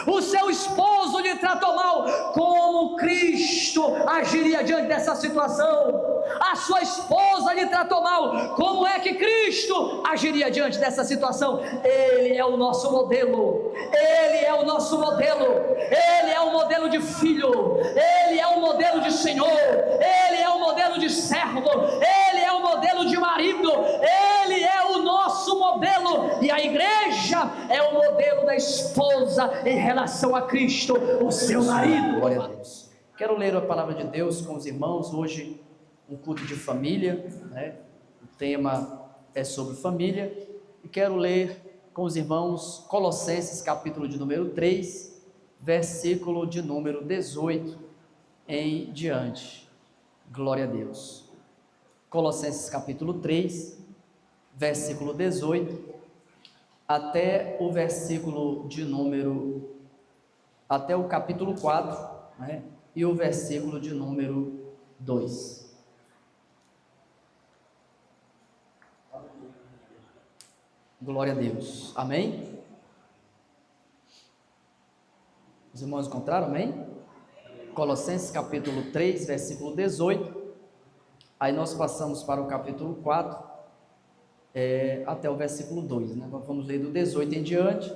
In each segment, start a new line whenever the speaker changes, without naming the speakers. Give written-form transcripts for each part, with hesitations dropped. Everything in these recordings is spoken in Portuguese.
O seu esposo lhe tratou mal, como Cristo agiria diante dessa situação? A sua esposa lhe tratou mal, como é que Cristo agiria diante dessa situação? Ele é o nosso modelo, Ele é o nosso modelo, Ele é o modelo de filho, Ele é o modelo de Senhor, Ele é o modelo de servo, Ele é o modelo de marido, Ele é o nosso modelo, e a igreja é o modelo da esposa em relação a Cristo, o seu marido. Glória a Deus. Quero ler a palavra de Deus com os irmãos, hoje um culto de família, né? O tema é sobre família, e quero ler com os irmãos Colossenses capítulo de número 3, versículo de número 18 em diante. Glória a Deus. Colossenses capítulo 3, versículo 18 até o versículo de número, até o capítulo 4, né? E o versículo de número 2. Glória a Deus, amém? Os irmãos encontraram, amém? Colossenses capítulo 3, versículo 18, aí nós passamos para o capítulo 4, até o versículo 2, né? Vamos ler do 18 em diante,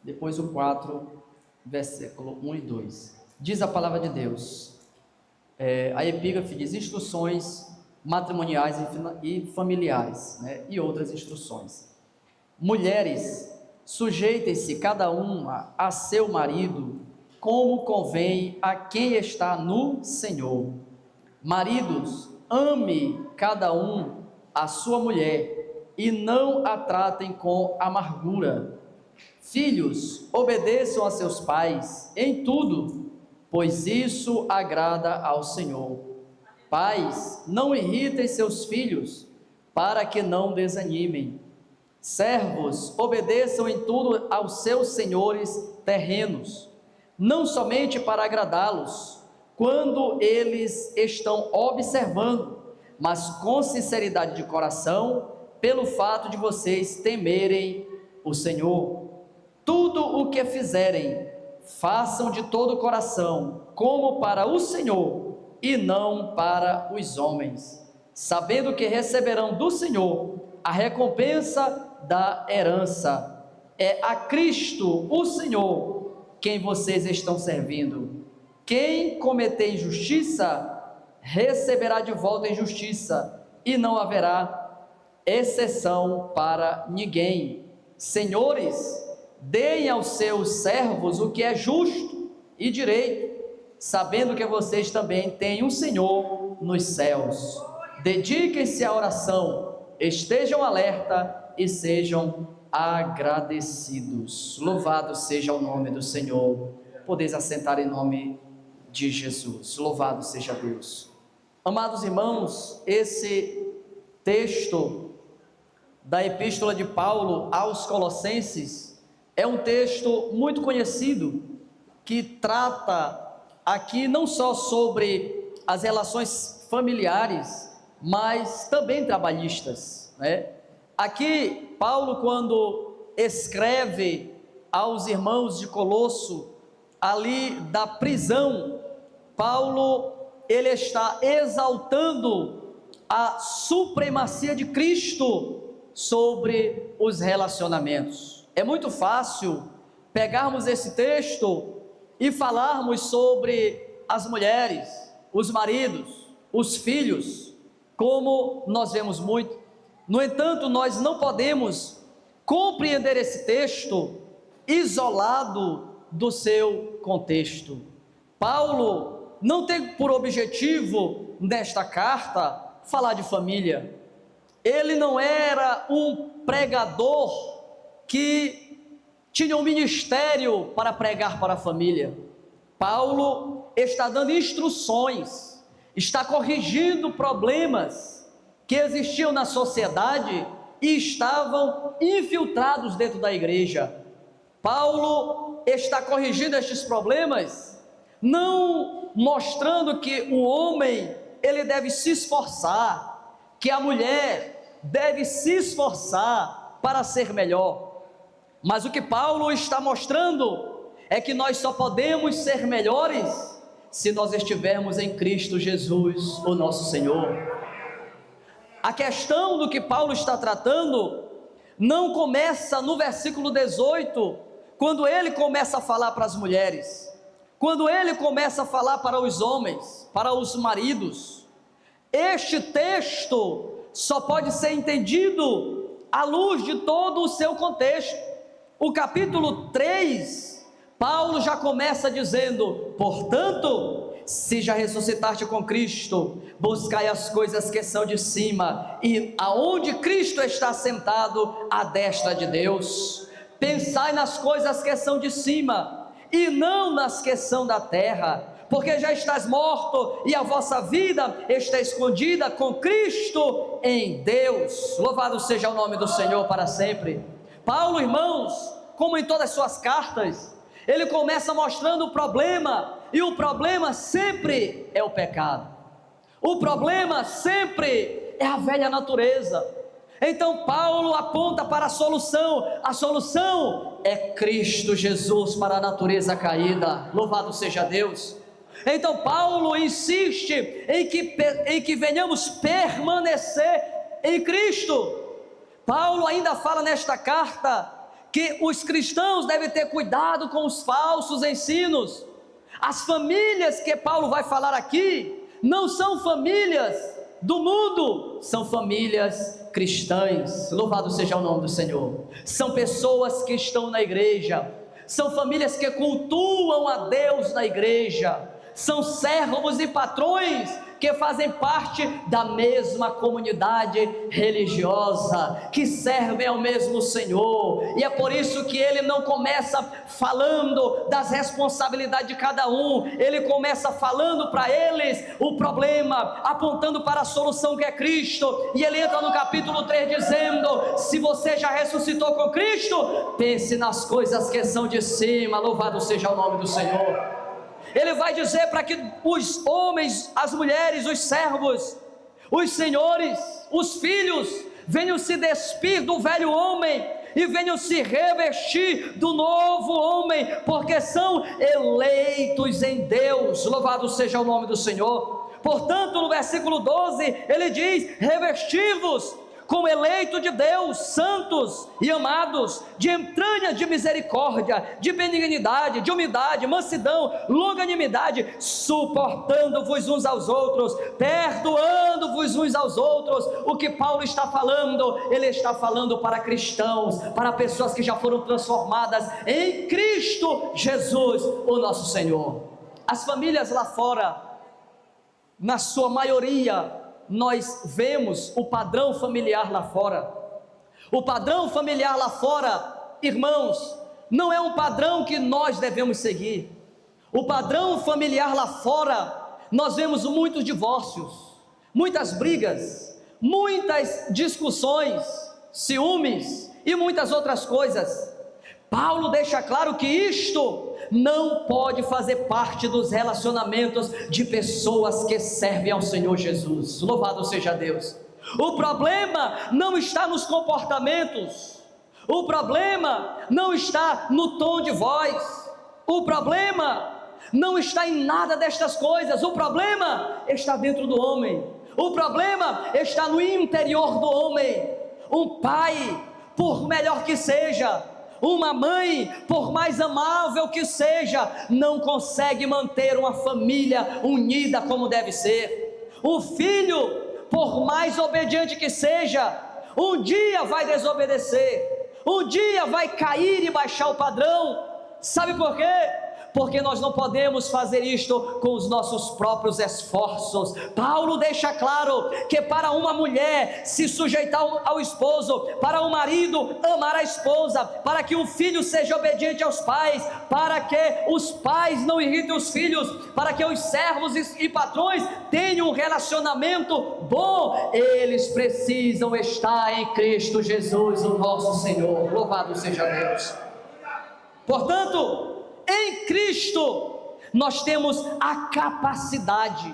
depois o 4, versículo 1 e 2. Diz a palavra de Deus, a epígrafe diz: instruções matrimoniais e familiares, né? E outras instruções. Mulheres, sujeitem-se cada uma a seu marido, como convém a quem está no Senhor. Maridos, ame cada um a sua mulher, e não a tratem com amargura. Filhos, obedeçam a seus pais em tudo, pois isso agrada ao Senhor. Pais, não irritem seus filhos, para que não desanimem. Servos, obedeçam em tudo aos seus senhores terrenos, não somente para agradá-los, quando eles estão observando, mas com sinceridade de coração, pelo fato de vocês temerem o Senhor. Tudo o que fizerem, façam de todo o coração, como para o Senhor, e não para os homens, sabendo que receberão do Senhor a recompensa da herança. É a Cristo, o Senhor, quem vocês estão servindo. Quem cometer injustiça, receberá de volta injustiça, e não haverá exceção para ninguém. Senhores, deem aos seus servos o que é justo e direito, sabendo que vocês também têm um Senhor nos céus. Dediquem-se à oração, estejam alerta e sejam agradecidos. Louvado seja o nome do Senhor. Podeis assentar em nome de Jesus. Louvado seja Deus. Amados irmãos, esse texto da epístola de Paulo aos Colossenses é um texto muito conhecido, que trata aqui não só sobre as relações familiares, mas também trabalhistas, né? Aqui, Paulo, quando escreve aos irmãos de Colosso, ali da prisão, Paulo, ele está exaltando a supremacia de Cristo sobre os relacionamentos. É muito fácil pegarmos esse texto e falarmos sobre as mulheres, os maridos, os filhos, como nós vemos muito. No entanto, nós não podemos compreender esse texto isolado do seu contexto. Paulo não tem por objetivo, nesta carta, falar de família. Ele não era um pregador que tinha um ministério para pregar para a família. Paulo está dando instruções, está corrigindo problemas que existiam na sociedade e estavam infiltrados dentro da igreja. Paulo está corrigindo estes problemas, não mostrando que o homem, ele deve se esforçar, que a mulher deve se esforçar para ser melhor. Mas o que Paulo está mostrando é que nós só podemos ser melhores se nós estivermos em Cristo Jesus, o nosso Senhor. A questão do que Paulo está tratando não começa no versículo 18, quando ele começa a falar para as mulheres, quando ele começa a falar para os homens, para os maridos. Este texto só pode ser entendido à luz de todo o seu contexto. O capítulo 3, Paulo já começa dizendo: portanto, se já ressuscitaste com Cristo, buscai as coisas que são de cima, e aonde Cristo está sentado à destra de Deus. Pensai nas coisas que são de cima, e não nas que são da terra, porque já estás morto, e a vossa vida está escondida com Cristo em Deus. Louvado seja o nome do Senhor para sempre. Paulo, irmãos, como em todas as suas cartas, ele começa mostrando o problema, e o problema sempre é o pecado, o problema sempre é a velha natureza. Então Paulo aponta para a solução é Cristo Jesus para a natureza caída. Louvado seja Deus. Então Paulo insiste em que venhamos permanecer em Cristo. Paulo ainda fala nesta carta que os cristãos devem ter cuidado com os falsos ensinos. As famílias que Paulo vai falar aqui não são famílias do mundo, são famílias cristãs. Louvado seja o nome do Senhor. São pessoas que estão na igreja, são famílias que cultuam a Deus na igreja, são servos e patrões que fazem parte da mesma comunidade religiosa, que servem ao mesmo Senhor, e é por isso que ele não começa falando das responsabilidades de cada um, ele começa falando para eles o problema, apontando para a solução que é Cristo, e ele entra no capítulo 3 dizendo: se você já ressuscitou com Cristo, pense nas coisas que são de cima. Louvado seja o nome do Senhor. Ele vai dizer para que os homens, as mulheres, os servos, os senhores, os filhos, venham se despir do velho homem e venham se revestir do novo homem, porque são eleitos em Deus. Louvado seja o nome do Senhor. Portanto, no versículo 12, ele diz: revesti-vos como eleito de Deus, santos e amados, de entranha de misericórdia, de benignidade, de humildade, mansidão, longanimidade, suportando-vos uns aos outros, perdoando-vos uns aos outros. O que Paulo está falando? Ele está falando para cristãos, para pessoas que já foram transformadas em Cristo Jesus, o nosso Senhor. As famílias lá fora, na sua maioria, nós vemos o padrão familiar lá fora. O padrão familiar lá fora, irmãos, não é um padrão que nós devemos seguir. O padrão familiar lá fora, nós vemos muitos divórcios, muitas brigas, muitas discussões, ciúmes e muitas outras coisas. Paulo deixa claro que isto não pode fazer parte dos relacionamentos de pessoas que servem ao Senhor Jesus. Louvado seja Deus. O problema não está nos comportamentos, o problema não está no tom de voz, o problema não está em nada destas coisas. O problema está dentro do homem, o problema está no interior do homem. Um pai, por melhor que seja, uma mãe, por mais amável que seja, não consegue manter uma família unida como deve ser. Um filho, por mais obediente que seja, um dia vai desobedecer, um dia vai cair e baixar o padrão. Sabe por quê? Porque nós não podemos fazer isto com os nossos próprios esforços. Paulo deixa claro que para uma mulher se sujeitar ao esposo, para um marido amar a esposa, para que um filho seja obediente aos pais, para que os pais não irritem os filhos, para que os servos e patrões tenham um relacionamento bom, eles precisam estar em Cristo Jesus, o nosso Senhor. Louvado seja Deus. Portanto, em Cristo, nós temos a capacidade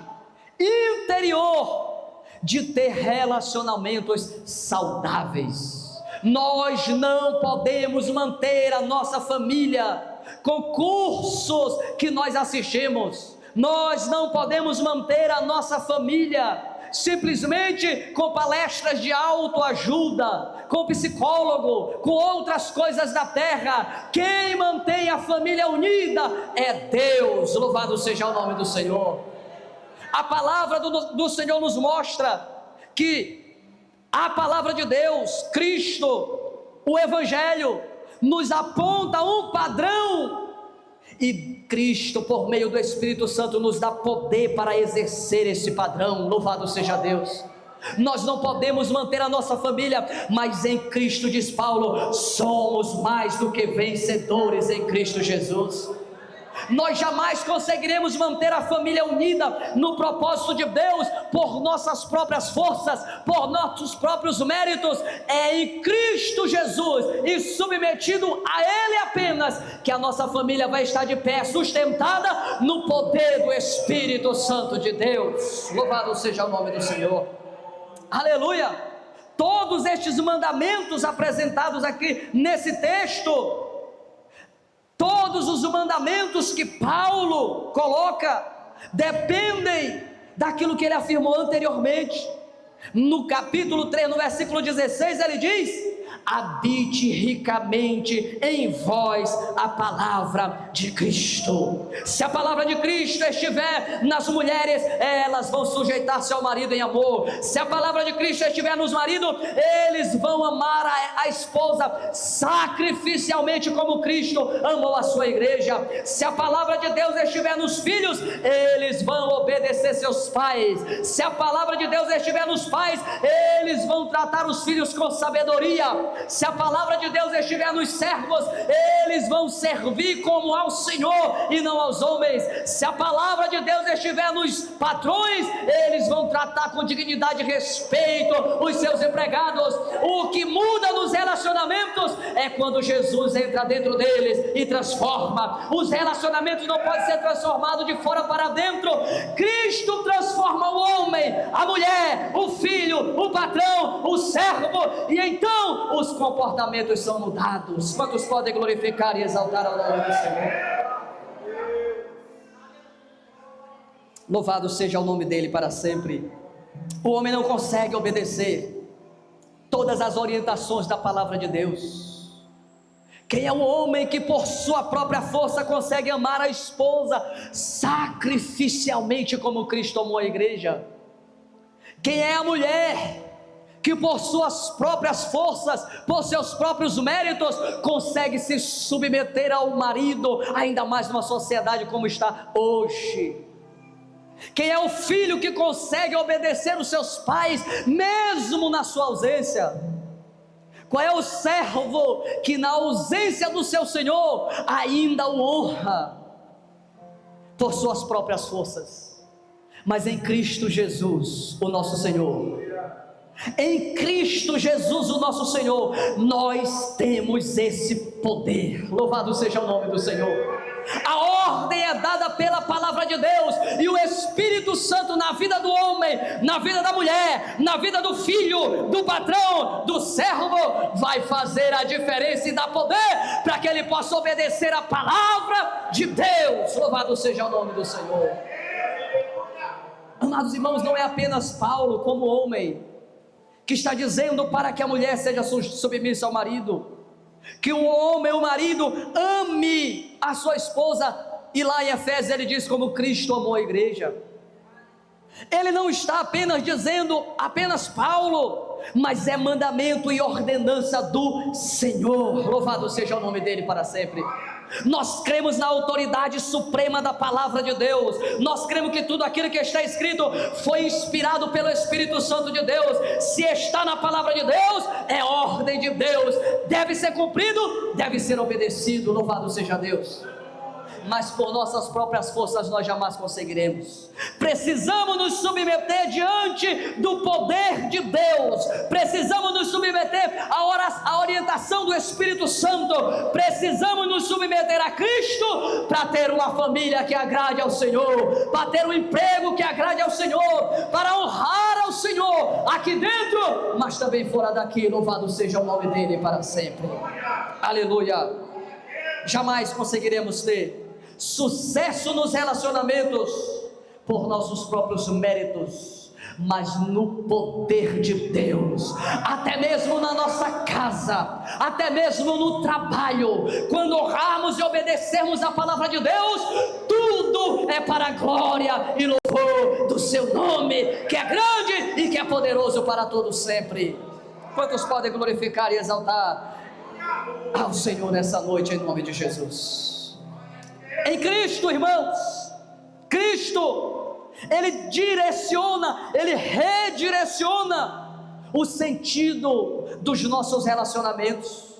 interior de ter relacionamentos saudáveis. Nós não podemos manter a nossa família concursos que nós assistimos. Nós não podemos manter a nossa família simplesmente com palestras de autoajuda, com psicólogo, com outras coisas da terra. Quem mantém a família unida é Deus. Louvado seja o nome do Senhor. A palavra do Senhor nos mostra que a palavra de Deus, Cristo, o Evangelho, nos aponta um padrão, e Cristo, por meio do Espírito Santo, nos dá poder para exercer esse padrão. Louvado seja Deus. Nós não podemos manter a nossa família, mas em Cristo, diz Paulo, somos mais do que vencedores em Cristo Jesus. Nós jamais conseguiremos manter a família unida no propósito de Deus por nossas próprias forças, por nossos próprios méritos. É em Cristo Jesus e submetido a Ele apenas que a nossa família vai estar de pé, sustentada no poder do Espírito Santo de Deus. Louvado seja o nome do Senhor. Aleluia! Todos estes mandamentos apresentados aqui nesse texto, todos os mandamentos que Paulo coloca, dependem daquilo que ele afirmou anteriormente. No capítulo 3, no versículo 16, ele diz: habite ricamente em vós a palavra de Cristo. Se a palavra de Cristo estiver nas mulheres, elas vão sujeitar-se ao marido em amor. Se a palavra de Cristo estiver nos maridos, eles vão amar a esposa sacrificialmente como Cristo amou a sua igreja. Se a palavra de Deus estiver nos filhos, eles vão obedecer seus pais. Se a palavra de Deus estiver nos pais, eles vão tratar os filhos com sabedoria. Se a palavra de Deus estiver nos servos, eles vão servir como ao Senhor e não aos homens. Se a palavra de Deus estiver nos patrões, eles vão tratar com dignidade e respeito os seus empregados. O que muda nos relacionamentos é quando Jesus entra dentro deles e transforma. Os relacionamentos não podem ser transformados de fora para dentro. Cristo transforma o homem, a mulher, o filho, o patrão, o servo, e então os comportamentos são mudados. Quantos podem glorificar e exaltar ao nome do Senhor? Louvado seja o nome dele para sempre. O homem não consegue obedecer todas as orientações da palavra de Deus. Quem é o homem que por sua própria força consegue amar a esposa sacrificialmente como Cristo amou a igreja? Quem é a mulher que por suas próprias forças, por seus próprios méritos, consegue se submeter ao marido, ainda mais numa sociedade como está hoje? Quem é o filho que consegue obedecer os seus pais, mesmo na sua ausência? Qual é o servo que na ausência do seu Senhor, ainda o honra por suas próprias forças? Mas em Cristo Jesus, o nosso Senhor, em Cristo Jesus, o nosso Senhor, nós temos esse poder. Louvado seja o nome do Senhor. A ordem é dada pela palavra de Deus, e o Espírito Santo na vida do homem, na vida da mulher, na vida do filho, do patrão, do servo, vai fazer a diferença e dar poder para que ele possa obedecer a palavra de Deus. Louvado seja o nome do Senhor. Amados irmãos, não é apenas Paulo como homem que está dizendo para que a mulher seja submissa ao marido, que o homem, o marido, ame a sua esposa, e lá em Efésios ele diz como Cristo amou a igreja. Ele não está apenas dizendo apenas Paulo, mas é mandamento e ordenança do Senhor. Louvado seja o nome dele para sempre. Nós cremos na autoridade suprema da palavra de Deus. Nós cremos que tudo aquilo que está escrito foi inspirado pelo Espírito Santo de Deus. Se está na palavra de Deus, é ordem de Deus, deve ser cumprido, deve ser obedecido. Louvado seja Deus. Mas por nossas próprias forças nós jamais conseguiremos. Precisamos nos submeter diante do poder de Deus. Precisamos nos submeter à orientação do Espírito Santo. Precisamos nos submeter a Cristo para ter uma família que agrade ao Senhor, para ter um emprego que agrade ao Senhor, para honrar ao Senhor aqui dentro, mas também fora daqui. Louvado seja o nome dele para sempre. Aleluia. jamais conseguiremos ter sucesso nos relacionamentos por nossos próprios méritos, mas no poder de Deus. Até mesmo na nossa casa, até mesmo no trabalho, quando honrarmos e obedecermos a palavra de Deus, tudo é para a glória e louvor do seu nome, que é grande e que é poderoso para todos sempre. Quantos podem glorificar e exaltar ao Senhor nessa noite, em nome de Jesus? Em Cristo, irmãos, Cristo, Ele direciona, Ele redireciona o sentido dos nossos relacionamentos.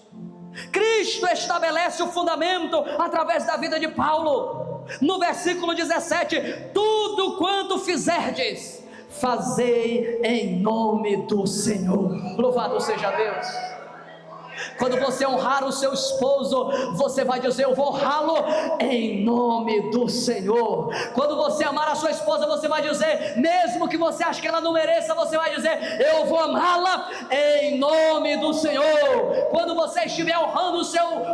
Cristo estabelece o fundamento através da vida de Paulo. No versículo 17: tudo quanto fizerdes, fazei em nome do Senhor. Louvado seja Deus. Quando você honrar o seu esposo, você vai dizer: eu vou honrá-lo em nome do Senhor. Quando você amar a sua esposa, você vai dizer, mesmo que você ache que ela não mereça, você vai dizer: eu vou amá-la em nome do Senhor. Quando você estiver honrando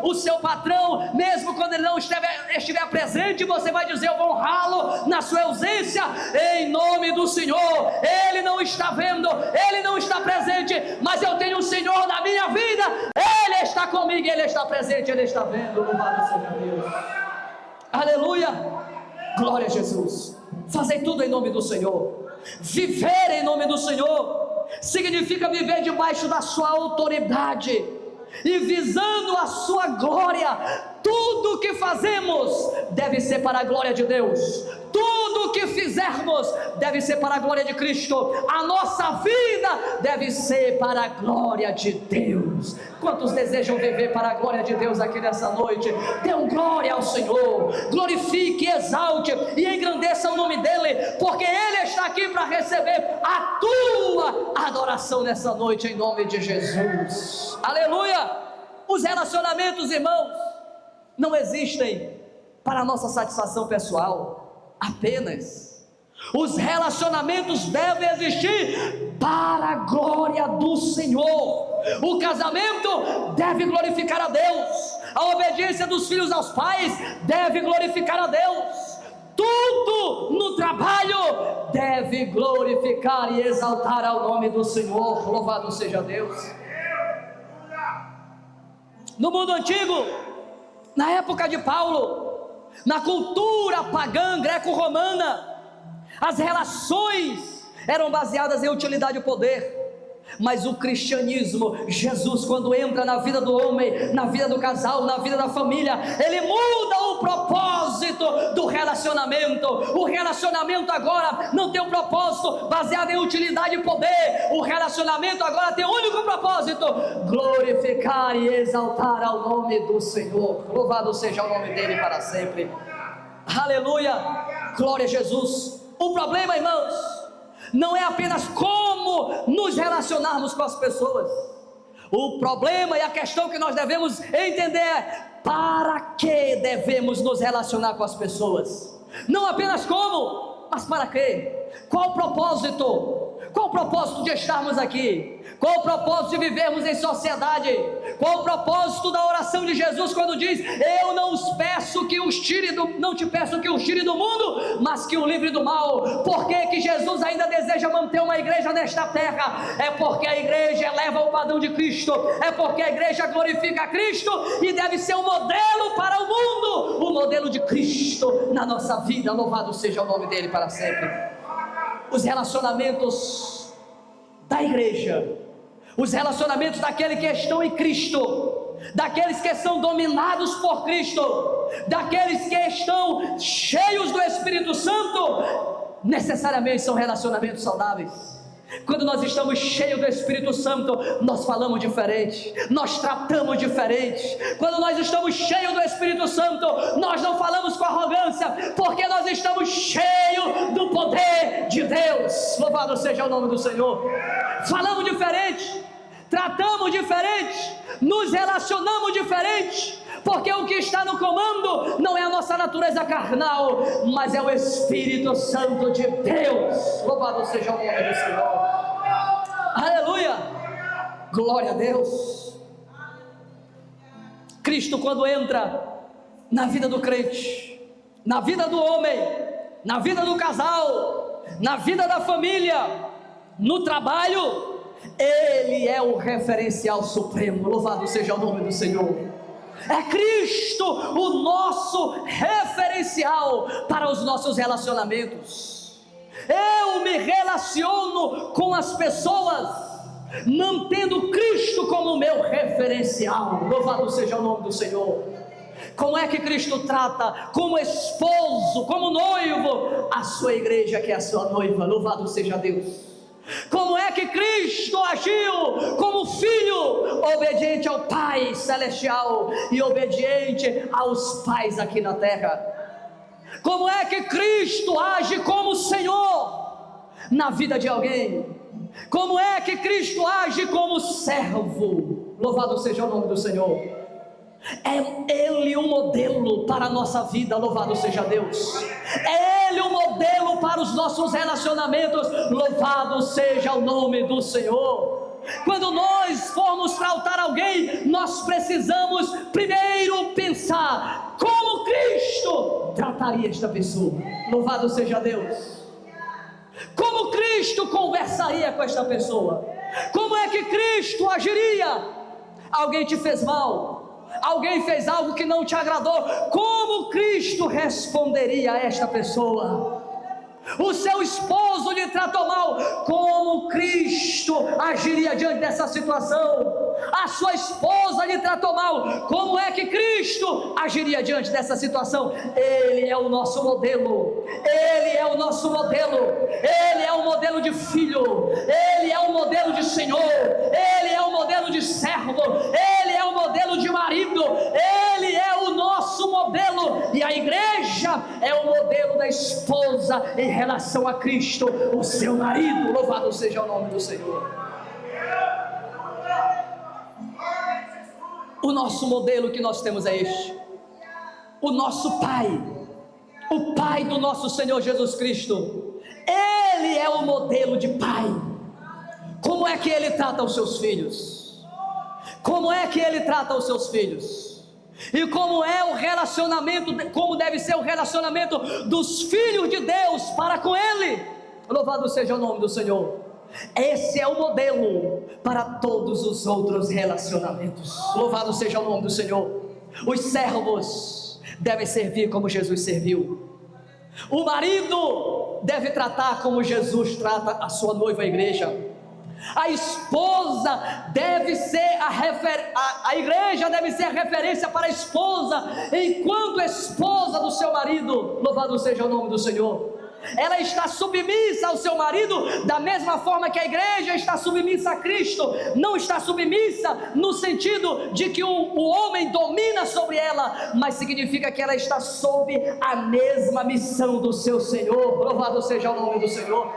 o seu patrão, mesmo quando ele não estiver presente, você vai dizer: eu vou honrá-lo na sua ausência em nome do Senhor. Ele não está vendo, ele não está presente, mas eu tenho um Senhor na minha vida. Ele está comigo, Ele está presente, Ele está vendo. Louvado seja Deus. Aleluia, glória a Jesus. Fazer tudo em nome do Senhor. Viver em nome do Senhor significa viver debaixo da sua autoridade e visando a sua glória. Tudo que fazemos deve ser para a glória de Deus. Tudo que fizermos deve ser para a glória de Cristo. A nossa vida deve ser para a glória de Deus. Quantos desejam viver para a glória de Deus aqui nessa noite? Dêem glória ao Senhor, glorifique, exalte e engrandeça o nome dEle, porque Ele está aqui para receber a tua adoração nessa noite, em nome de Jesus. Aleluia! Os relacionamentos, irmãos, não existem para a nossa satisfação pessoal apenas. Os relacionamentos devem existir para a glória do Senhor. O casamento deve glorificar a Deus. A obediência dos filhos aos pais deve glorificar a Deus. Tudo no trabalho deve glorificar e exaltar ao nome do Senhor. Louvado seja Deus. No mundo antigo, na época de Paulo, na cultura pagã greco-romana, as relações eram baseadas em utilidade e poder. Mas o cristianismo, Jesus, quando entra na vida do homem, na vida do casal, na vida da família, ele muda o propósito do relacionamento. O relacionamento agora não tem um propósito baseado em utilidade e poder. O relacionamento agora tem um único propósito: glorificar e exaltar ao nome do Senhor. Louvado seja o nome dele para sempre. Aleluia, glória a Jesus. O problema, irmãos, não é apenas como nos relacionarmos com as pessoas. O problema e a questão que nós devemos entender é: para que devemos nos relacionar com as pessoas? Não apenas como, mas para quê? Qual o propósito? Qual o propósito de estarmos aqui? Qual o propósito de vivermos em sociedade? Qual o propósito da oração de Jesus quando diz: eu não te peço que os tire do mundo, mas que o livre do mal? Por que Jesus ainda deseja manter uma igreja nesta terra? É porque a igreja eleva o padrão de Cristo, é porque a igreja glorifica a Cristo e deve ser um modelo para o mundo, o modelo de Cristo na nossa vida. Louvado seja o nome dele para sempre. Os relacionamentos da igreja, os relacionamentos daqueles que estão em Cristo, daqueles que são dominados por Cristo, daqueles que estão cheios do Espírito Santo, necessariamente são relacionamentos saudáveis. Quando nós estamos cheios do Espírito Santo, nós falamos diferente, nós tratamos diferente. Quando nós estamos cheios do Espírito Santo, nós não falamos com arrogância, porque nós estamos cheios do poder de Deus. Louvado seja o nome do Senhor. Falamos diferente, tratamos diferente, nos relacionamos diferente, porque o que está no comando não é a nossa natureza carnal, mas é o Espírito Santo de Deus. Louvado seja o nome do Senhor. Aleluia, glória a Deus. Cristo, quando entra na vida do crente, na vida do homem, na vida do casal, na vida da família, no trabalho, Ele é o referencial supremo. Louvado seja o nome do Senhor. É Cristo o nosso referencial para os nossos relacionamentos. Eu me relaciono com as pessoas mantendo Cristo como meu referencial. Louvado seja o nome do Senhor. Como é que Cristo trata como esposo, como noivo, a sua igreja que é a sua noiva? Louvado seja Deus. Como é que Cristo agiu como filho, obediente ao Pai celestial e obediente aos pais aqui na terra? Como é que Cristo age como Senhor na vida de alguém? Como é que Cristo age como servo? Louvado seja o nome do Senhor. É Ele o modelo para a nossa vida, louvado seja Deus. É Ele o modelo para os nossos relacionamentos, louvado seja o nome do Senhor. Quando nós formos tratar alguém, nós precisamos primeiro pensar como Cristo trataria esta pessoa, louvado seja Deus. Como Cristo conversaria com esta pessoa? Como é que Cristo agiria? Alguém te fez mal, alguém fez algo que não te agradou, como Cristo responderia a esta pessoa? O seu esposo lhe tratou mal, como Cristo agiria diante dessa situação? A sua esposa lhe tratou mal, como é que Cristo agiria diante dessa situação? Ele é o nosso modelo, Ele é o nosso modelo, Ele é o modelo de filho, Ele é o modelo de Senhor, Ele é o modelo de servo, Ele é o modelo de marido, Ele é o nosso modelo, e a igreja é o modelo da esposa em relação a Cristo, o seu marido. Louvado seja o nome do Senhor. O nosso modelo que nós temos é este. O nosso Pai, o Pai do nosso Senhor Jesus Cristo, Ele é o modelo de Pai. Como é que Ele trata os seus filhos? Como é que Ele trata os seus filhos? E como é o relacionamento, como deve ser o relacionamento dos filhos de Deus para com Ele? Louvado seja o nome do Senhor. Esse é o modelo para todos os outros relacionamentos. Louvado seja o nome do Senhor. Os servos devem servir como Jesus serviu. O marido deve tratar como Jesus trata a sua noiva, a igreja. A esposa deve ser a igreja deve ser a referência para a esposa, enquanto esposa do seu marido. Louvado seja o nome do Senhor. Ela está submissa ao seu marido da mesma forma que a igreja está submissa a Cristo. Não está submissa no sentido de que o homem domina sobre ela, mas significa que ela está sob a mesma missão do seu Senhor. Louvado seja o nome do Senhor.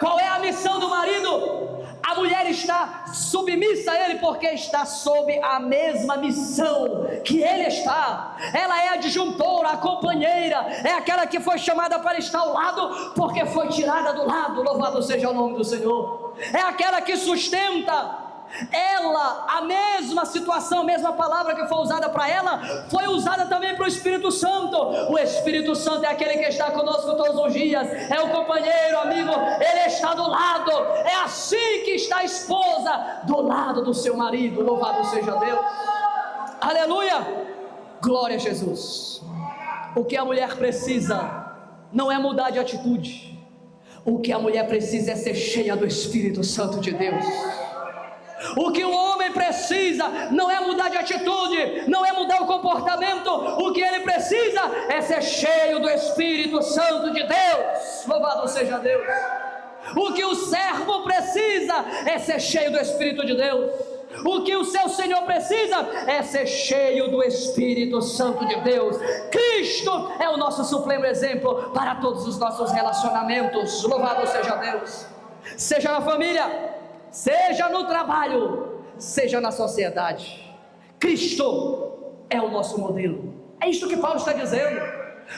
Qual é a missão do marido? A mulher está submissa a ele porque está sob a mesma missão que ele está. Ela é a adjuntora, a companheira, é aquela que foi chamada para estar ao lado porque foi tirada do lado. Louvado seja o nome do Senhor. É aquela que sustenta. Ela, a mesma situação, a mesma palavra que foi usada para ela, foi usada também para o Espírito Santo. O Espírito Santo é aquele que está conosco todos os dias, é o companheiro, amigo, ele está do lado. É assim que está a esposa do lado do seu marido. Louvado seja Deus, aleluia, glória a Jesus. O que a mulher precisa não é mudar de atitude, o que a mulher precisa é ser cheia do Espírito Santo de Deus. O que o homem precisa não é mudar de atitude, não é mudar o comportamento. O que ele precisa é ser cheio do Espírito Santo de Deus. Louvado seja Deus. O que o servo precisa é ser cheio do Espírito de Deus. O que o seu Senhor precisa é ser cheio do Espírito Santo de Deus. Cristo é o nosso supremo exemplo para todos os nossos relacionamentos. Louvado seja Deus. Seja na família, seja no trabalho, seja na sociedade, Cristo é o nosso modelo. É isto que Paulo está dizendo.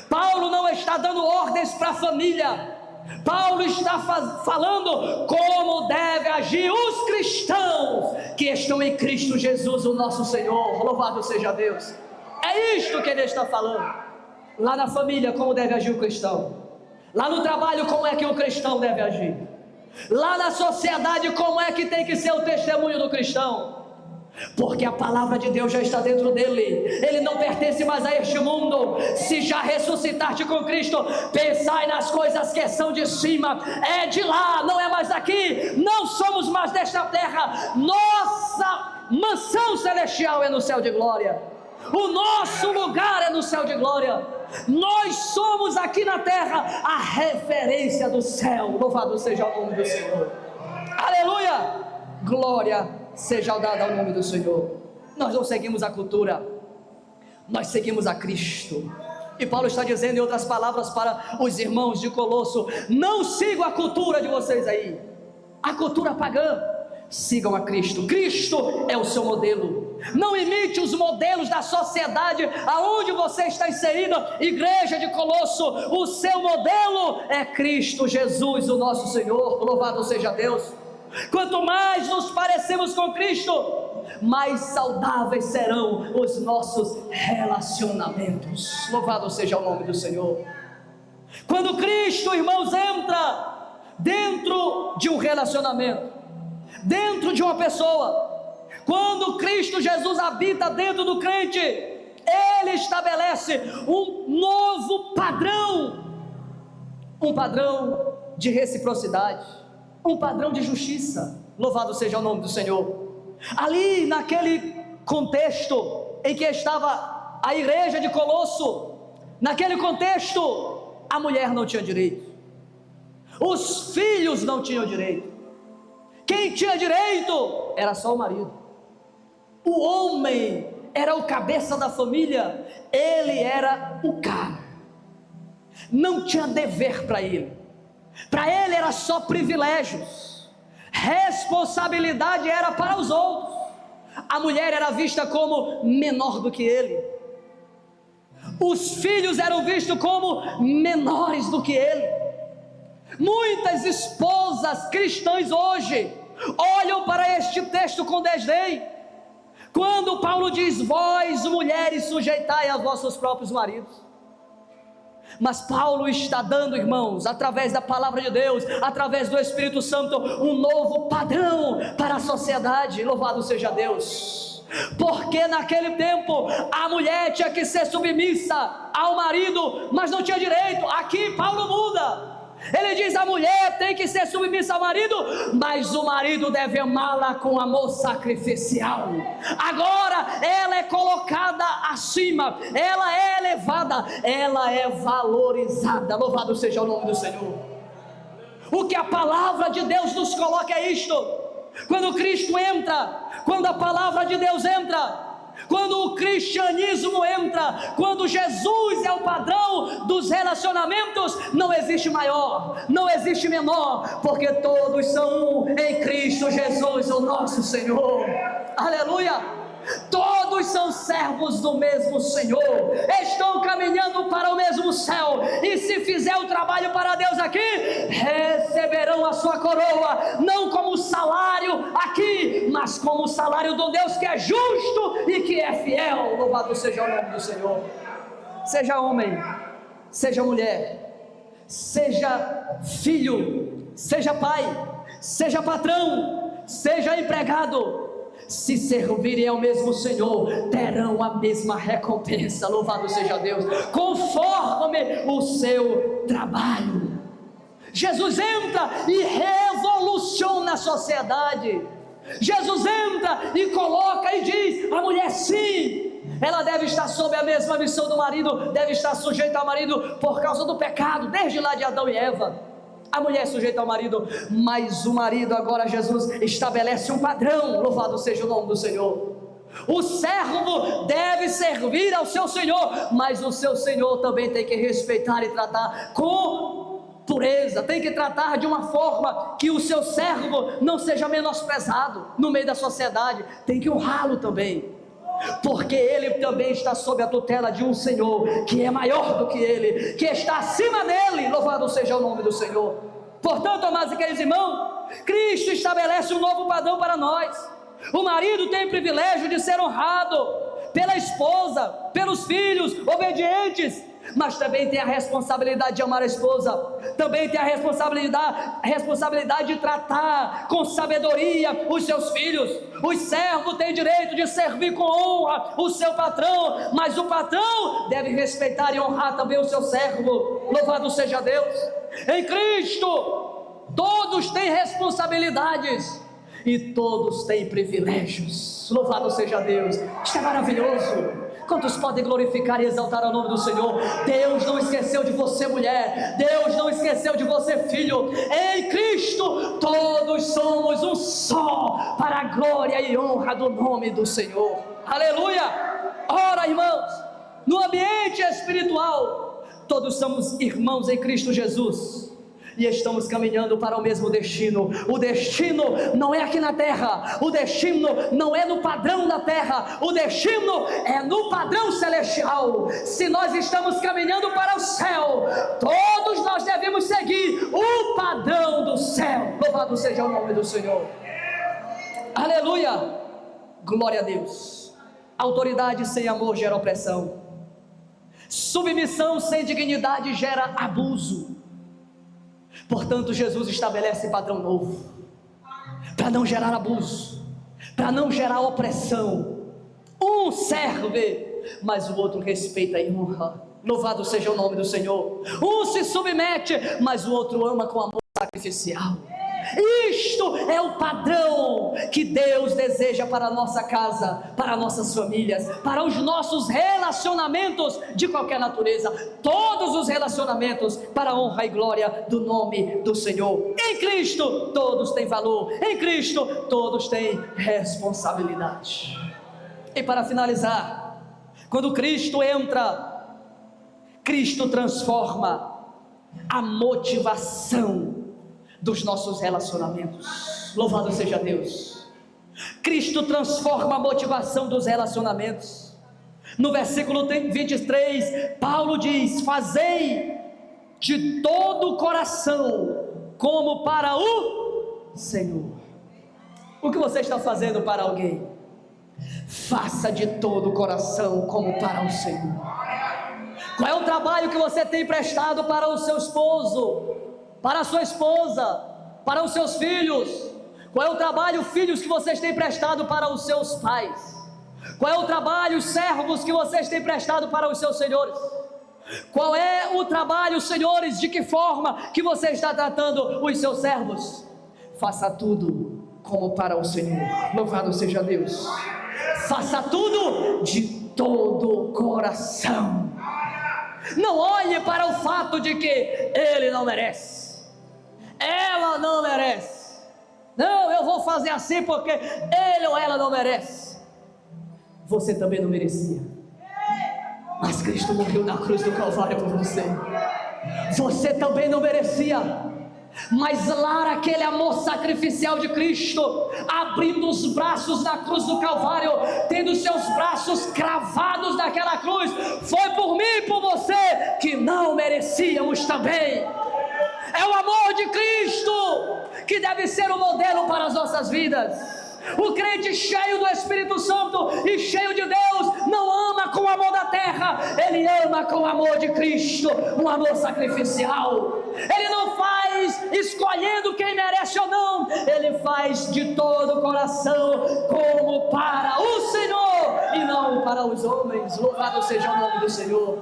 Paulo não está dando ordens para a família. Paulo está falando como deve agir os cristãos que estão em Cristo Jesus, o nosso Senhor. Louvado seja Deus. É isto que ele está falando. Lá na família, como deve agir o cristão. Lá no trabalho, como é que o cristão deve agir. Lá na sociedade, como é que tem que ser o testemunho do cristão. Porque a palavra de Deus já está dentro dele. Ele não pertence mais a este mundo. Se já ressuscitaste com Cristo, pensai nas coisas que são de cima. É de lá, não é mais daqui. Não somos mais desta terra. Nossa mansão celestial é no céu de glória. O nosso lugar é no céu de glória. Nós somos aqui na terra a referência do céu. Louvado seja o nome do Senhor. Aleluia. Glória seja dada ao nome do Senhor. Nós não seguimos a cultura, nós seguimos a Cristo. E Paulo está dizendo em outras palavras para os irmãos de Colosso: não sigam a cultura de vocês aí, a cultura pagã. Sigam a Cristo. Cristo é o seu modelo. Não imite os modelos da sociedade aonde você está inserido. Igreja de Colosso, o seu modelo é Cristo Jesus, o nosso Senhor. Louvado seja Deus. Quanto mais nos parecemos com Cristo, mais saudáveis serão os nossos relacionamentos. Louvado seja o nome do Senhor. Quando Cristo, irmãos, entra dentro de um relacionamento, dentro de uma pessoa, quando Cristo Jesus habita dentro do crente, Ele estabelece um novo padrão, um padrão de reciprocidade, um padrão de justiça. Louvado seja o nome do Senhor. Ali naquele contexto em que estava a igreja de Colosso, naquele contexto, a mulher não tinha direito, os filhos não tinham direito. Quem tinha direito era só o marido. O homem era o cabeça da família, ele era o cara, não tinha dever para ele. Para ele era só privilégios, responsabilidade era para os outros. A mulher era vista como menor do que ele, os filhos eram vistos como menores do que ele. Muitas esposas cristãs hoje olham para este texto com desdém, quando Paulo diz: vós mulheres sujeitai aos vossos próprios maridos. Mas Paulo está dando, irmãos, através da palavra de Deus, através do Espírito Santo, um novo padrão para a sociedade. Louvado seja Deus. Porque naquele tempo a mulher tinha que ser submissa ao marido, mas não tinha direito. Aqui Paulo muda. Ele diz: a mulher tem que ser submissa ao marido, mas o marido deve amá-la com amor sacrificial. Agora ela é colocada acima, ela é elevada, ela é valorizada. Louvado seja o nome do Senhor. O que a palavra de Deus nos coloca é isto: quando Cristo entra, quando a palavra de Deus entra, quando o cristianismo entra, quando Jesus é o padrão dos relacionamentos, não existe maior, não existe menor, porque todos são um em Cristo Jesus, o nosso Senhor. Aleluia! Todos são servos do mesmo Senhor, estão caminhando para o mesmo céu, e se fizer o trabalho para Deus aqui, receberão a sua coroa, não como salário aqui, mas como salário do Deus que é justo e que é fiel. Louvado seja o nome do Senhor. Seja homem, seja mulher, seja filho, seja pai, seja patrão, seja empregado, se servirem ao mesmo Senhor, terão a mesma recompensa. Louvado seja Deus, conforme o seu trabalho. Jesus entra e revoluciona a sociedade. Jesus entra e coloca e diz: a mulher sim, ela deve estar sob a mesma missão do marido, deve estar sujeita ao marido por causa do pecado, desde lá de Adão e Eva. A mulher é sujeita ao marido, mas o marido agora, Jesus estabelece um padrão. Louvado seja o nome do Senhor. O servo deve servir ao seu Senhor, mas o seu Senhor também tem que respeitar e tratar com pureza, tem que tratar de uma forma que o seu servo não seja menosprezado no meio da sociedade, tem que honrá-lo também, porque ele também está sob a tutela de um Senhor que é maior do que ele, que está acima dele. Louvado seja o nome do Senhor. Portanto, amados e queridos irmãos, Cristo estabelece um novo padrão para nós. O marido tem o privilégio de ser honrado, pela esposa, pelos filhos obedientes, mas também tem a responsabilidade de amar a esposa, também tem a responsabilidade de tratar com sabedoria os seus filhos. O servo tem direito de servir com honra o seu patrão, mas o patrão deve respeitar e honrar também o seu servo. Louvado seja Deus. Em Cristo todos têm responsabilidades e todos têm privilégios. Louvado seja Deus. Isto é maravilhoso. Quantos podem glorificar e exaltar o nome do Senhor? Deus não esqueceu de você, mulher. Deus não esqueceu de você, filho. Em Cristo todos somos um só, para a glória e honra do nome do Senhor. Aleluia. Ora, irmãos, no ambiente espiritual todos somos irmãos em Cristo Jesus e estamos caminhando para o mesmo destino. O destino não é aqui na terra, o destino não é no padrão da terra, o destino é no padrão celestial. Se nós estamos caminhando para o céu, todos nós devemos seguir o padrão do céu. Louvado seja o nome do Senhor. Aleluia. Glória a Deus. Autoridade sem amor gera opressão. Submissão sem dignidade gera abuso. Portanto, Jesus estabelece padrão novo, para não gerar abuso, para não gerar opressão. Um serve, mas o outro respeita e honra. Louvado seja o nome do Senhor. Um se submete, mas o outro ama com amor sacrificial. Isto é o padrão que Deus deseja para a nossa casa, para nossas famílias, para os nossos relacionamentos de qualquer natureza. Todos os relacionamentos para a honra e glória do nome do Senhor. Em Cristo todos têm valor, em Cristo todos têm responsabilidade. E para finalizar, quando Cristo entra, Cristo transforma a motivação dos nossos relacionamentos. Louvado seja Deus. Cristo transforma a motivação dos relacionamentos. No versículo 23, Paulo diz: fazei de todo o coração como para o Senhor. O que você está fazendo para alguém? Faça de todo o coração como para o Senhor. Qual é o trabalho que você tem prestado para o seu esposo, para a sua esposa, para os seus filhos? Qual é o trabalho, filhos, que vocês têm prestado para os seus pais? Qual é o trabalho, servos, que vocês têm prestado para os seus senhores? Qual é o trabalho, senhores, de que forma que você está tratando os seus servos? Faça tudo como para o Senhor. Louvado seja Deus. Faça tudo de todo o coração. Não olhe para o fato de que ele não merece, ela não merece. Não, eu vou fazer assim porque ele ou ela não merece. Você também não merecia, mas Cristo morreu na cruz do Calvário por você. Você também não merecia, mas lá aquele amor sacrificial de Cristo, abrindo os braços na cruz do Calvário, tendo seus braços cravados naquela cruz, foi por mim e por você, que não merecíamos também. É o amor de Cristo que deve ser o modelo para as nossas vidas. O crente cheio do Espírito Santo e cheio de Deus não ama com o amor da terra, ele ama com o amor de Cristo, um amor sacrificial. Ele não faz escolhendo quem merece ou não, ele faz de todo o coração como para o Senhor e não para os homens. Louvado seja o nome do Senhor.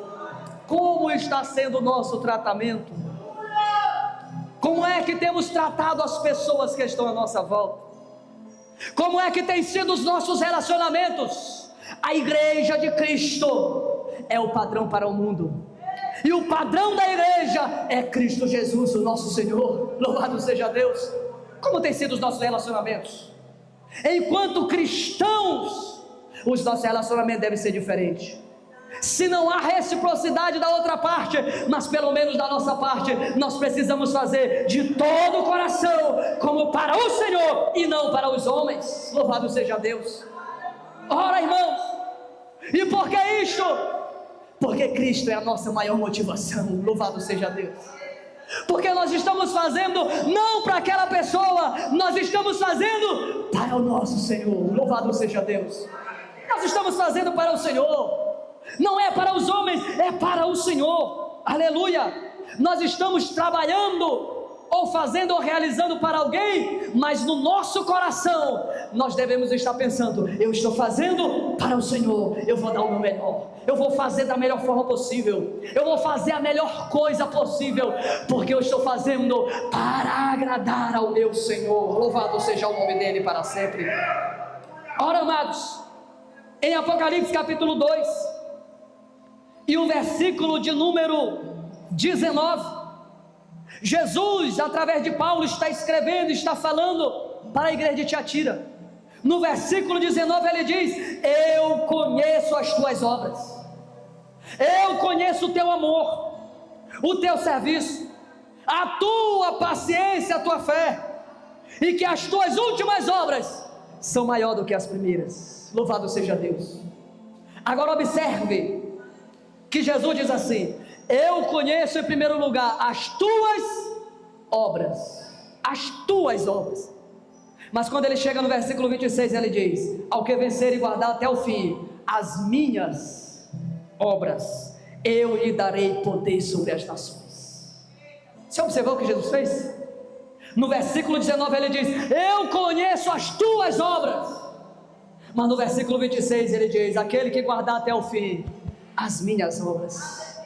Como está sendo o nosso tratamento? Como é que temos tratado as pessoas que estão à nossa volta? Como é que tem sido os nossos relacionamentos? A igreja de Cristo é o padrão para o mundo, e o padrão da igreja é Cristo Jesus, o nosso Senhor. Louvado seja Deus. Como tem sido os nossos relacionamentos? Enquanto cristãos, os nossos relacionamentos devem ser diferentes. Se não há reciprocidade da outra parte, mas pelo menos da nossa parte, nós precisamos fazer de todo o coração, como para o Senhor e não para os homens. Louvado seja Deus. Ora, irmãos, e por que isto? Porque Cristo é a nossa maior motivação. Louvado seja Deus. Porque nós estamos fazendo não para aquela pessoa, nós estamos fazendo para o nosso Senhor. Louvado seja Deus. nós estamos fazendo para o Senhor. Não é para os homens, é para o Senhor. Aleluia. Nós estamos trabalhando ou fazendo ou realizando para alguém, mas no nosso coração nós devemos estar pensando: eu estou fazendo para o Senhor, eu vou dar o meu melhor, eu vou fazer da melhor forma possível, eu vou fazer a melhor coisa possível, porque eu estou fazendo para agradar ao meu Senhor. Louvado seja o nome dele para sempre. Ora, amados, em Apocalipse capítulo 2 e o versículo de número 19, Jesus, através de Paulo, está escrevendo, está falando para a igreja de Tiatira. No versículo 19 ele diz: eu conheço as tuas obras, eu conheço o teu amor, o teu serviço, a tua paciência, a tua fé, e que as tuas últimas obras são maior do que as primeiras. Louvado seja Deus. Agora observe que Jesus diz assim: eu conheço em primeiro lugar as tuas obras, as tuas obras. Mas quando ele chega no versículo 26, ele diz: ao que vencer e guardar até o fim as minhas obras, eu lhe darei poder sobre as nações. Você observou o que Jesus fez? No versículo 19 ele diz: eu conheço as tuas obras. Mas no versículo 26 ele diz: aquele que guardar até o fim as minhas obras.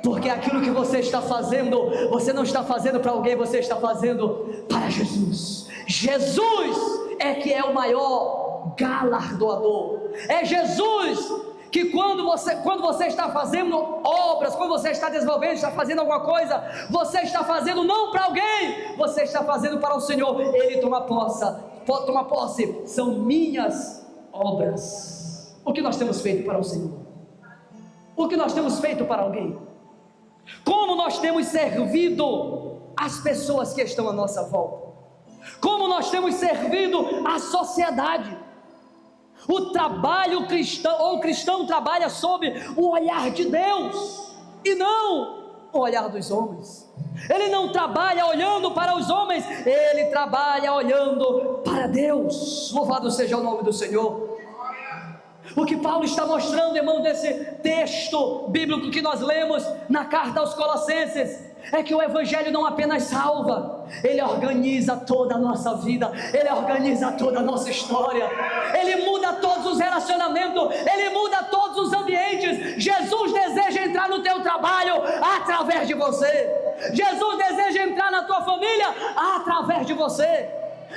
Porque aquilo que você está fazendo, você não está fazendo para alguém, você está fazendo para Jesus. Jesus é que é o maior galardoador. É Jesus que quando você está fazendo obras, quando você está desenvolvendo, está fazendo alguma coisa, você está fazendo não para alguém, você está fazendo para o Senhor. Ele toma posse, são minhas obras. O que nós temos feito para o Senhor? O que nós temos feito para alguém? Como nós temos servido as pessoas que estão à nossa volta? Como nós temos servido a sociedade? O trabalho cristão, ou o cristão trabalha sob o olhar de Deus e não o olhar dos homens. Ele não trabalha olhando para os homens, ele trabalha olhando para Deus. Louvado seja o nome do Senhor. O que Paulo está mostrando, irmão, desse texto bíblico que nós lemos na carta aos Colossenses, é que o Evangelho não apenas salva, ele organiza toda a nossa vida, ele organiza toda a nossa história, ele muda todos os relacionamentos, ele muda todos os ambientes. Jesus deseja entrar no teu trabalho através de você, Jesus deseja entrar na tua família através de você,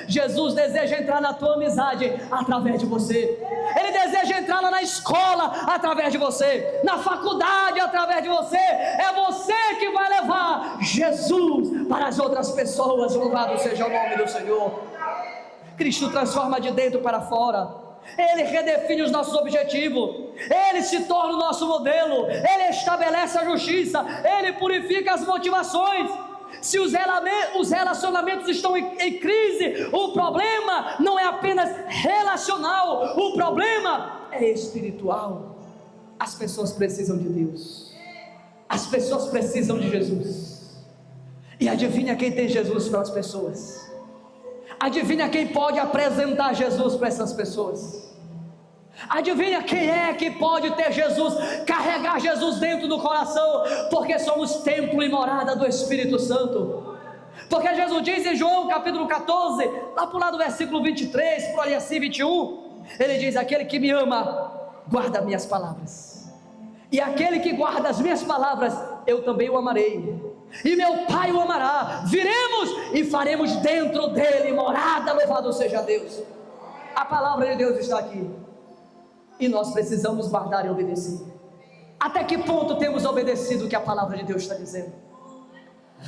Jesus deseja entrar na tua amizade através de você, ele deseja entrar lá na escola através de você, na faculdade através de você. É você que vai levar Jesus para as outras pessoas. Louvado seja o nome do Senhor. Cristo transforma de dentro para fora, ele redefine os nossos objetivos, ele se torna o nosso modelo, ele estabelece a justiça, ele purifica as motivações. Se os relacionamentos estão em crise, o problema não é apenas relacional, o problema é espiritual. As pessoas precisam de Deus, as pessoas precisam de Jesus. E adivinha quem tem Jesus para as pessoas? Adivinha quem pode apresentar Jesus para essas pessoas? Adivinha quem é que pode ter Jesus, carregar Jesus dentro do coração? Porque somos templo e morada do Espírito Santo. Porque Jesus diz em João capítulo 14, lá para o lado do versículo 23, por ali assim 21, ele diz: aquele que me ama, guarda minhas palavras, e aquele que guarda as minhas palavras, eu também o amarei, e meu Pai o amará, viremos e faremos dentro dele morada. Louvado seja Deus. A palavra de Deus está aqui, e nós precisamos guardar e obedecer. Até que ponto temos obedecido o que a palavra de Deus está dizendo?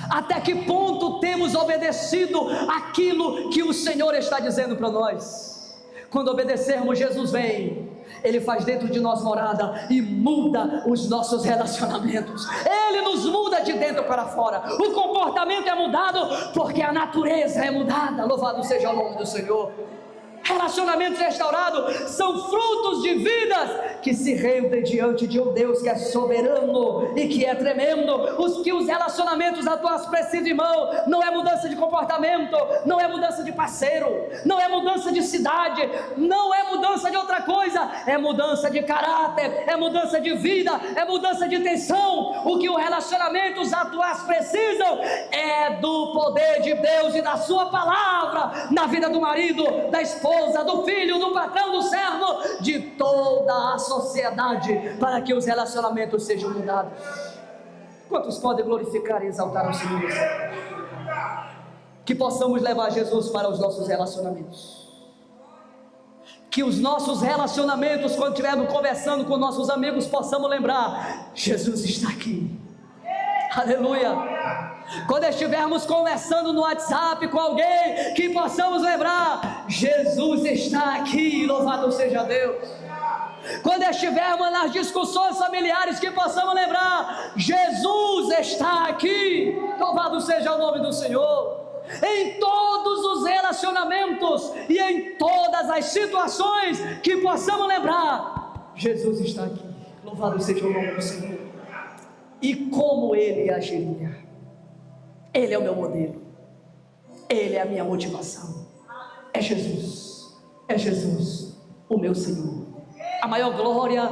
Até que ponto temos obedecido aquilo que o Senhor está dizendo para nós? Quando obedecermos, Jesus vem, ele faz dentro de nós morada e muda os nossos relacionamentos, ele nos muda de dentro para fora. O comportamento é mudado porque a natureza é mudada. Louvado seja o nome do Senhor. Relacionamentos restaurados são frutos de vidas que se rende diante de um Deus que é soberano e que é tremendo. Os relacionamentos atuais precisam, irmão, não é mudança de comportamento, não é mudança de parceiro, não é mudança de cidade, não é mudança de outra coisa, é mudança de caráter, é mudança de vida, é mudança de intenção. O que os relacionamentos atuais precisam é do poder de Deus e da sua palavra na vida do marido, da esposa, do filho, do patrão, do servo, de toda a sociedade, para que os relacionamentos sejam mudados. Quantos podem glorificar e exaltar ao Senhor? Que possamos levar Jesus para os nossos relacionamentos, que os nossos relacionamentos, quando estivermos conversando com nossos amigos, possamos lembrar: Jesus está aqui. Aleluia. Quando estivermos conversando no WhatsApp com alguém, que possamos lembrar: Jesus está aqui, louvado seja Deus. Quando estivermos nas discussões familiares, que possamos lembrar: Jesus está aqui, louvado seja o nome do Senhor. Em todos os relacionamentos e em todas as situações, que possamos lembrar: Jesus está aqui, louvado seja o nome do Senhor. E como Ele agiria? Ele é o meu modelo, Ele é a minha motivação. É Jesus, o meu Senhor. A maior glória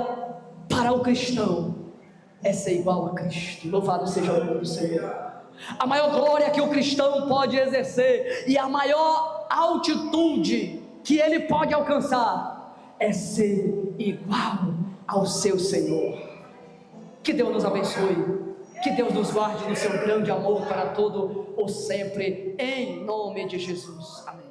para o cristão é ser igual a Cristo, louvado seja o nome do Senhor. A maior glória que o cristão pode exercer e a maior altitude que ele pode alcançar é ser igual ao seu Senhor. Que Deus nos abençoe, que Deus nos guarde no seu grande amor para todo o sempre, em nome de Jesus. Amém.